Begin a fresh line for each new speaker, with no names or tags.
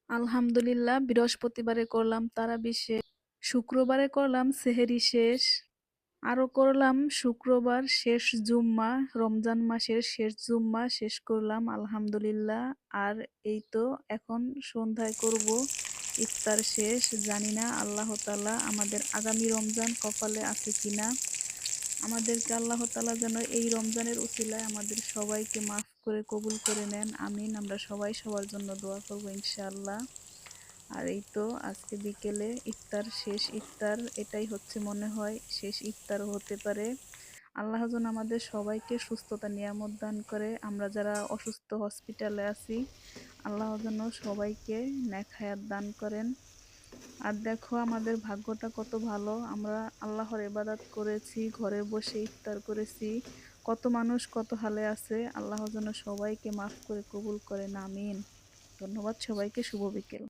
আলহামদুলিল্লাহ, বৃহস্পতিবারে করলাম তারাবি শেষ, শুক্রবারে করলাম সেহেরি শেষ, আরো করলাম শুক্রবার শেষ জুম্মা, রমজান মাসের শেষ জুম্মা শেষ করলাম আলহামদুলিল্লাহ। আর এই তো এখন সন্ধ্যায় করব ইফতার শেষ। জানি না আল্লাহ তাআলা আমাদের আগামী রমজান কপালে আছে কিনা। আমাদেরকে আল্লাহ তাআলা যেন এই রমজানের উসিলায় আমাদের সবাইকে মাফ করে কবুল করে নেন, আমিন। আমরা সবাই সবার জন্য দোয়া করব ইনশাআল্লাহ। আর এই তো আজকে বিকেলে ইফতার শেষ, ইফতার এটাই হচ্ছে মনে হয় শেষ ইফতারও হতে পারে। আল্লাহ যেন আমাদের সবাইকে সুস্থতা নিয়ামত দান করে। আমরা যারা অসুস্থ হসপিটালে আছি, আল্লাহ যেন সবাইকে নেক হায়াত দান করেন। আর দেখো আমাদের ভাগ্যটা কত ভালো, আমরা আল্লাহর ইবাদত করেছি, ঘরে বসে ইফতার করেছি। কত মানুষ কত হালে আছে, আল্লাহ যেন সবাইকে মাফ করে কবুল করেন, আমিন। ধন্যবাদ সবাইকে, শুভ বিকেল।